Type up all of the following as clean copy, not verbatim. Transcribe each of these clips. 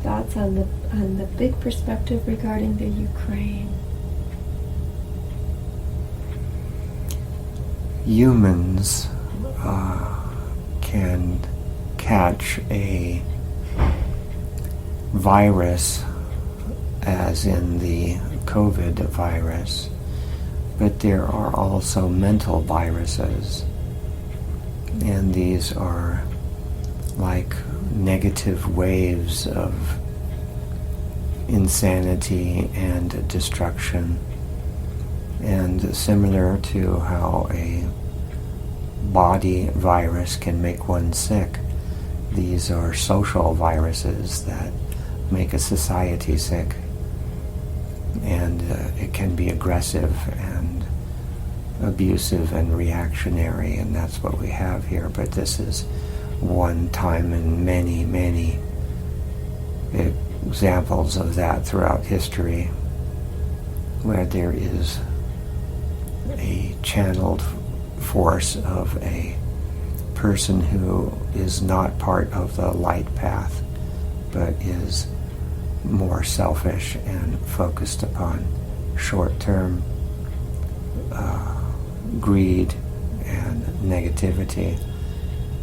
thoughts on the big perspective regarding the Ukraine? Humans can catch a virus, as in the COVID virus, but there are also mental viruses, and these are like negative waves of insanity and destruction. And similar to how a body virus can make one sick, these are social viruses that make a society sick. And it can be aggressive and abusive and reactionary, and that's what we have here. But this is one time in many, many examples of that throughout history, where there is a channeled force of a person who is not part of the light path, but is more selfish and focused upon short-term greed and negativity.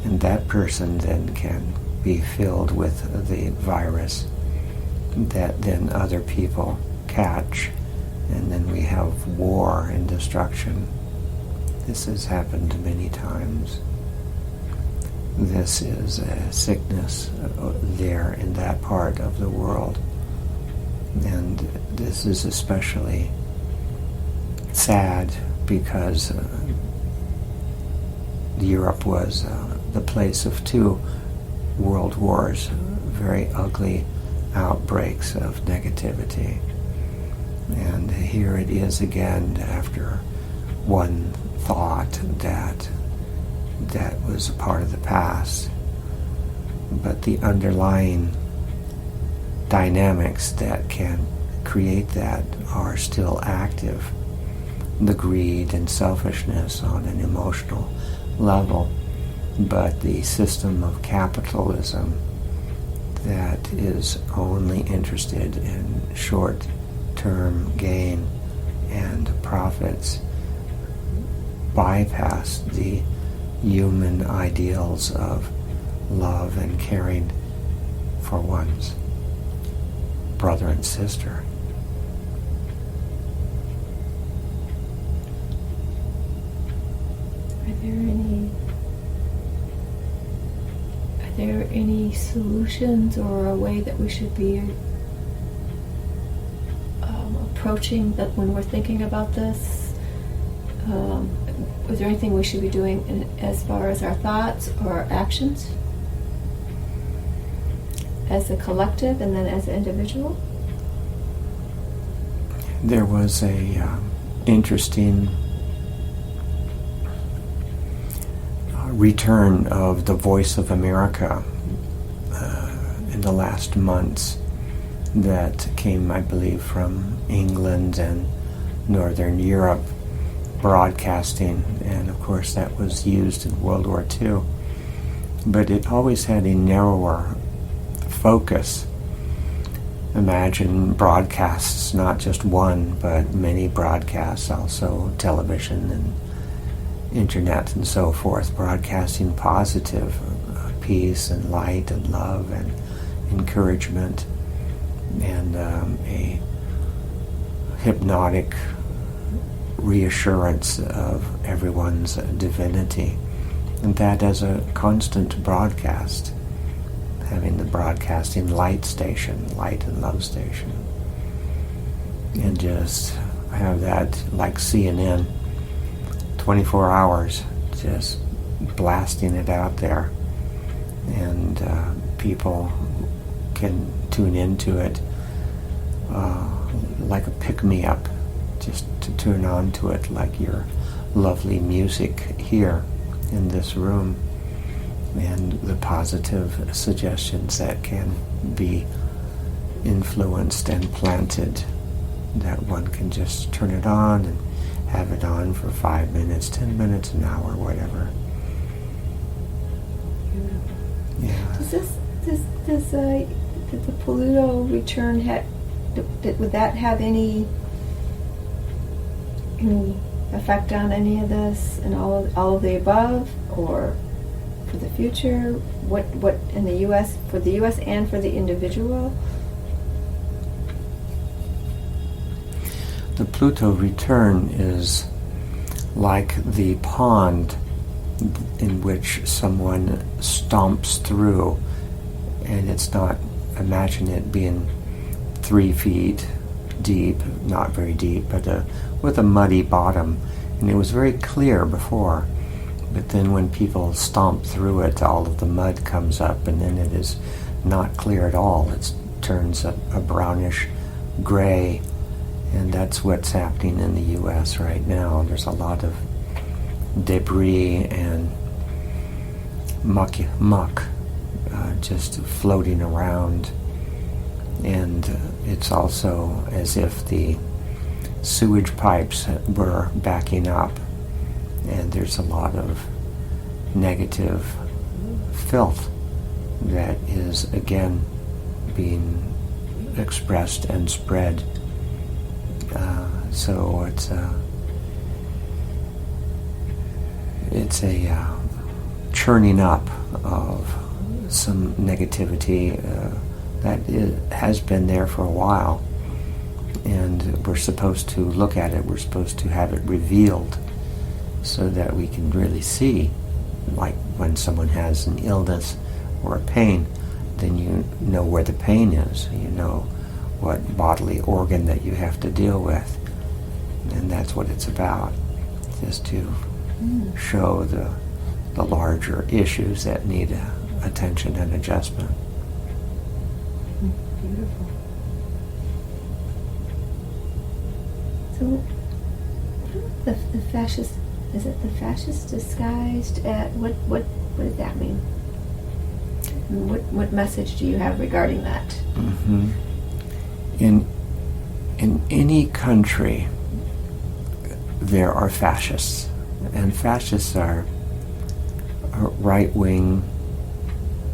And that person then can be filled with the virus that then other people catch, and then we have war and destruction. This has happened many times. This is a sickness there in that part of the world. And this is especially sad because Europe was the place of 2 world wars, very ugly outbreaks of negativity. And here it is again after one thought that was a part of the past. But the underlying dynamics that can create that are still active. The greed and selfishness on an emotional level, but the system of capitalism that is only interested in short-term gain and profits bypass the human ideals of love and caring for one's brother and sister. Are there any solutions or a way that we should be approaching that when we're thinking about this? Is there anything we should be doing as far as our thoughts or actions as a collective and then as an individual? There was a interesting return of the Voice of America in the last months that came, I believe, from England and Northern Europe, broadcasting, and of course that was used in World War II. But it always had a narrower focus. Imagine broadcasts, not just one, but many broadcasts, also television and internet and so forth, broadcasting positive peace and light and love and encouragement and a hypnotic reassurance of everyone's divinity. And that as a constant broadcast, having the broadcasting light station, light and love station, and just have that like CNN, 24 hours, just blasting it out there, and people can tune into it like a pick-me-up, just to tune on to it like your lovely music here in this room, and the positive suggestions that can be influenced and planted, that one can just turn it on and have it on for 5 minutes, 10 minutes, an hour, whatever. Beautiful. Yeah. Did the Pluto return would that have any effect on any of this and all of the above, or for the future? What in the U.S. for the U.S. and for the individual? The Pluto return is like the pond in which someone stomps through, and it's not, imagine it being 3 feet deep, not very deep, but with a muddy bottom, and it was very clear before, but then when people stomp through it, all of the mud comes up, and then it is not clear at all. It turns a brownish gray, and that's what's happening in the U.S. right now. There's a lot of debris and muck just floating around, and it's also as if the sewage pipes were backing up, and there's a lot of negative filth that is again being expressed and spread. So it's a churning up of some negativity that has been there for a while, and we're supposed to look at it, we're supposed to have it revealed so that we can really see, like when someone has an illness or a pain, then you know where the pain is, you know what bodily organ that you have to deal with, and that's what it's about, just to show the larger issues that need attention and adjustment. Beautiful. So, the fascist, is it the fascist disguised at, what does that mean? And what message do you have regarding that? Mm-hmm. In any country, there are fascists, and fascists are right-wing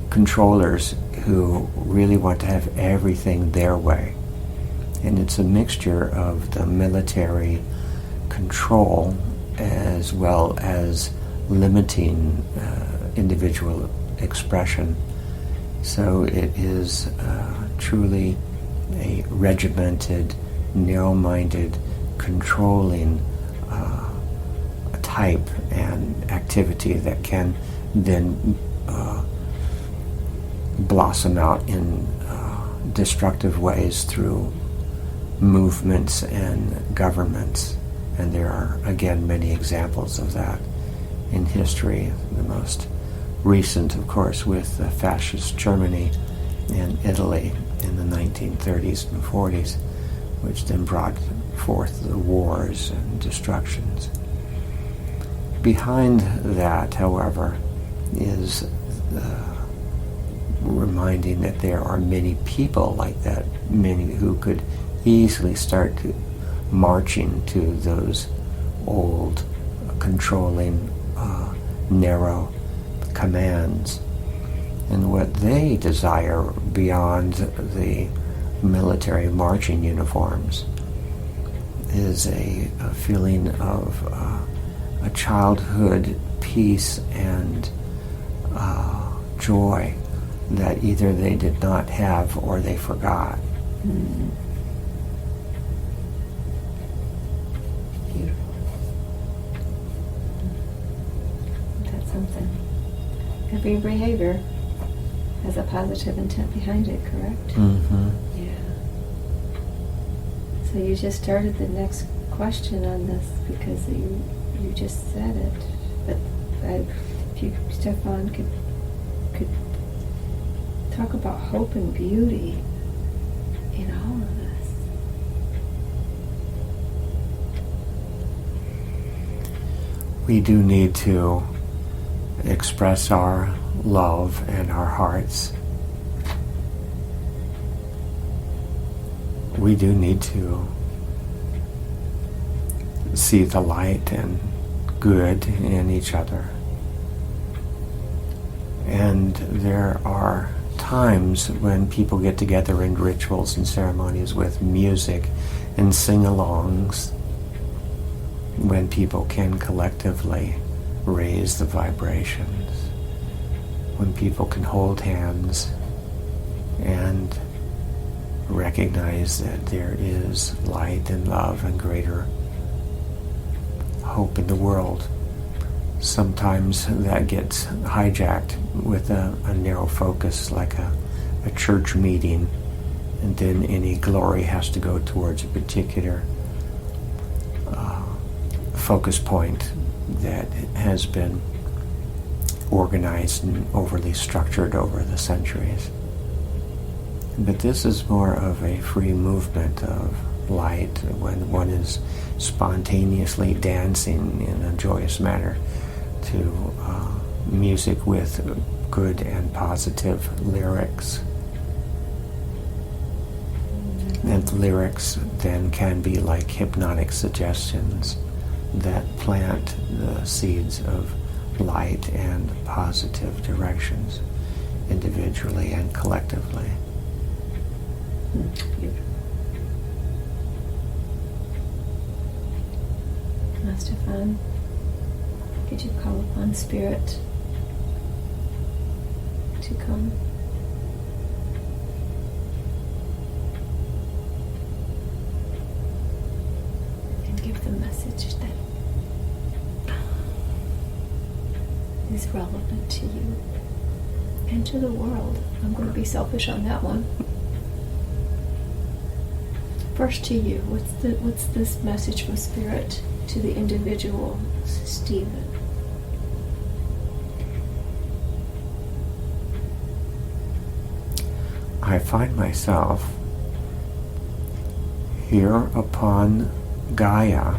controllers who really want to have everything their way. And it's a mixture of the military control as well as limiting individual expression. So it is truly a regimented, narrow-minded, controlling type and activity that can then blossom out in destructive ways through movements and governments. And there are, again, many examples of that in history. The most recent, of course, with fascist Germany and Italy in the 1930s and 40s, which then brought forth the wars and destructions. Behind that, however, is reminding that there are many people like that, many who could easily start marching to those old, controlling, narrow commands. And what they desire beyond the military marching uniforms is a feeling of a childhood peace and joy that either they did not have or they forgot. Mm. Beautiful. That's something. Every behavior has a positive intent behind it, correct? Mm-hmm. Yeah. So you just started the next question on this because you just said it. But if you, Stefan, could talk about hope and beauty in all of this. We do need to express our love and our hearts. We do need to see the light and good in each other. And there are times when people get together in rituals and ceremonies with music and sing-alongs, when people can collectively raise the vibrations, when people can hold hands and recognize that there is light and love and greater hope in the world. Sometimes that gets hijacked with a narrow focus, like a church meeting, and then any glory has to go towards a particular focus point that has been organized and overly structured over the centuries. But this is more of a free movement of light, when one is spontaneously dancing in a joyous manner to music with good and positive lyrics. And lyrics then can be like hypnotic suggestions that plant the seeds of light and positive directions, individually and collectively. Now, Stefan, could you call upon Spirit to come? And give the message that is relevant to you and to the world. I'm going to be selfish on that one. First to you, what's this message from Spirit to the individual Stephen? I find myself here upon Gaia,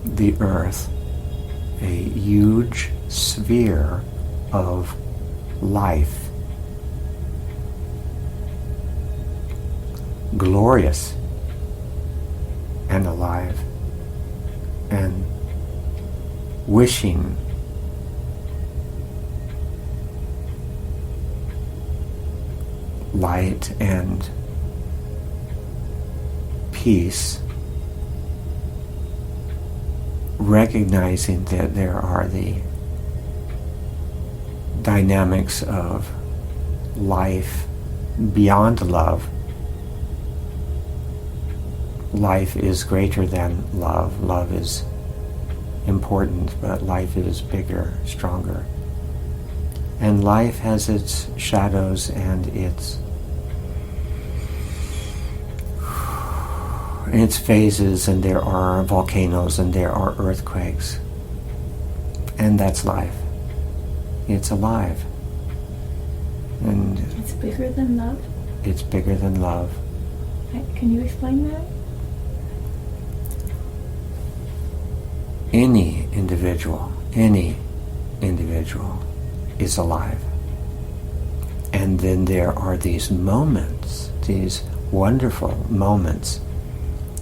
the earth, a huge sphere of life, glorious and alive, and wishing light and peace, recognizing that there are the dynamics of life beyond love. Life is greater than love. Love is important, but life is bigger, stronger. And life has its shadows and its phases, and there are volcanoes and there are earthquakes. And that's life. It's alive. And it's bigger than love? It's bigger than love. Can you explain that? Any individual is alive. And then there are these moments, these wonderful moments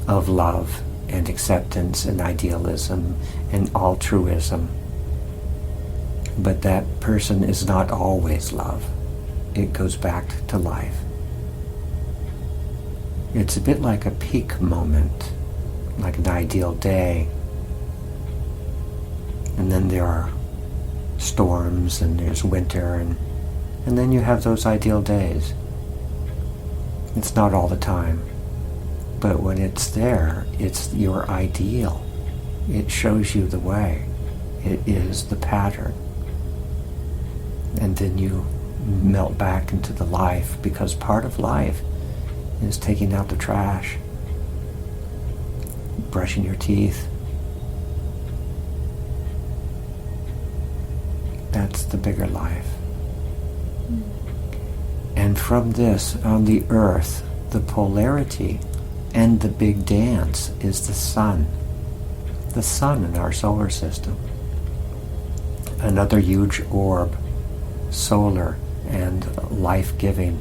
of love and acceptance and idealism and altruism. But that person is not always love. It goes back to life. It's a bit like a peak moment, like an ideal day. And then there are storms and there's winter, and then you have those ideal days. It's not all the time. But when it's there, it's your ideal. It shows you the way. It is the pattern. And then you melt back into the life, because part of life is taking out the trash, brushing your teeth. That's the bigger life. And from this, on the earth, the polarity and the big dance is the sun. The sun in our solar system. Another huge orb, solar and life-giving.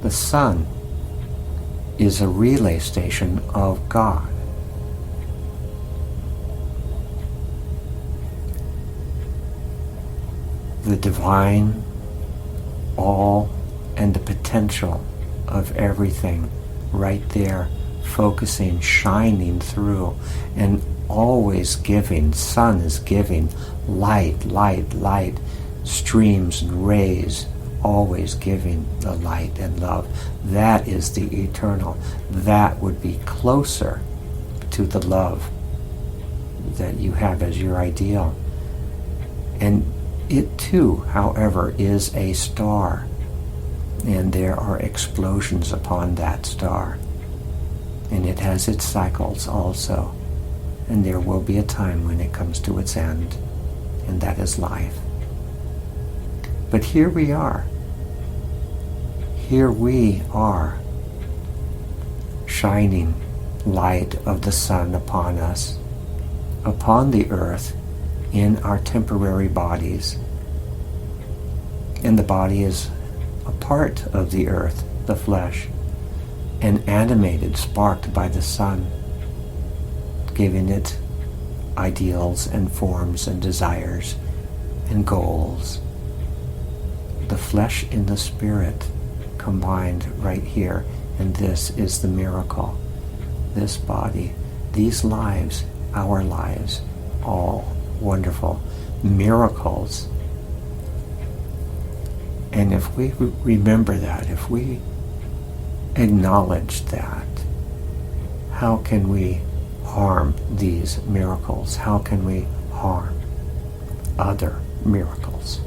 The sun is a relay station of God. The divine, all and the potential of everything right there, focusing, shining through, and always giving. Sun is giving light, light, light, streams and rays, always giving the light and love. That is the eternal. That would be closer to the love that you have as your ideal. And it too, however, is a star. And there are explosions upon that star. And it has its cycles also. And there will be a time when it comes to its end. And that is life. But here we are. Here we are, shining light of the sun upon us, upon the earth, in our temporary bodies. And the body is a part of the earth, the flesh, and animated, sparked by the sun, giving it ideals and forms and desires and goals. The flesh and the spirit combined right here, and this is the miracle. This body, these lives, our lives, all wonderful miracles. And if we remember that, if we acknowledge that, how can we harm these miracles? How can we harm other miracles?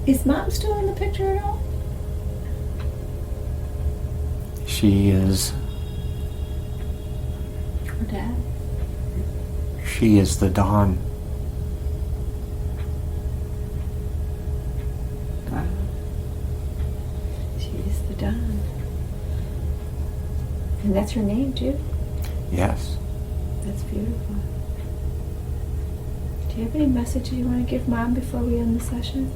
Is Mom still in the picture at all? She is. Or Dad? She is the dawn. Wow. She is the dawn. And that's her name too? Yes. That's beautiful. Do you have any messages you want to give Mom before we end the session?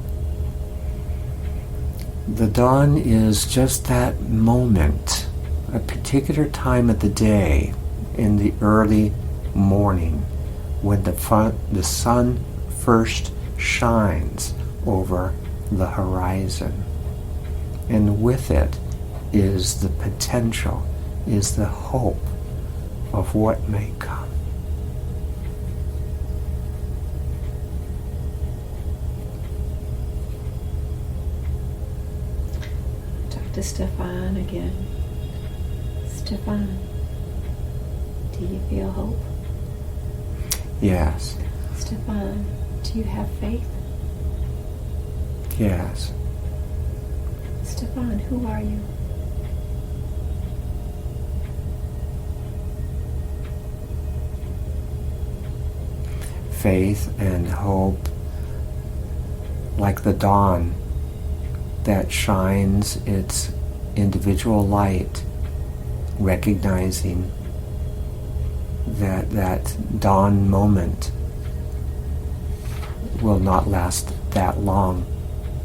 The dawn is just that moment, a particular time of the day in the early morning when the sun first shines over the horizon. And with it is the potential, is the hope of what may come. To Stefan again. Stefan, do you feel hope? Yes. Stefan, do you have faith? Yes. Stefan, who are you? Faith and hope, like the dawn that shines its individual light, recognizing that dawn moment will not last that long,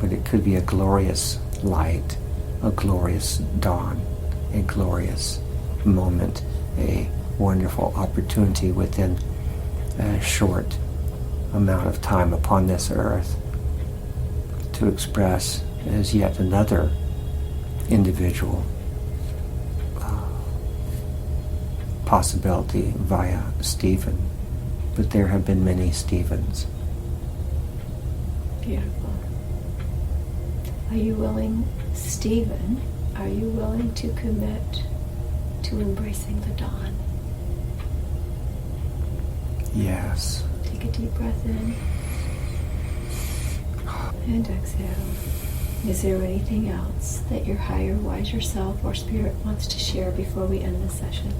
but it could be a glorious light, a glorious dawn, a glorious moment, a wonderful opportunity within a short amount of time upon this earth to express as yet another individual possibility via Stephen. But there have been many Stephens. Beautiful. Are you willing, Stephen, are you willing to commit to embracing the dawn? Yes. Take a deep breath in and exhale. Is there anything else that your higher, wiser self or spirit wants to share before we end the session?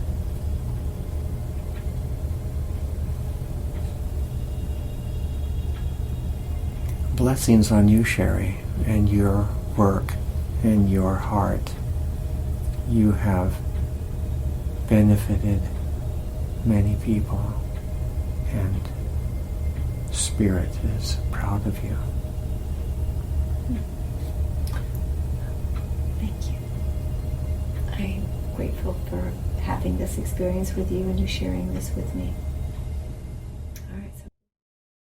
Blessings on you, Sherri, and your work and your heart. You have benefited many people, and Spirit is proud of you. Thank you. I grateful for having this experience with you and you sharing this with me.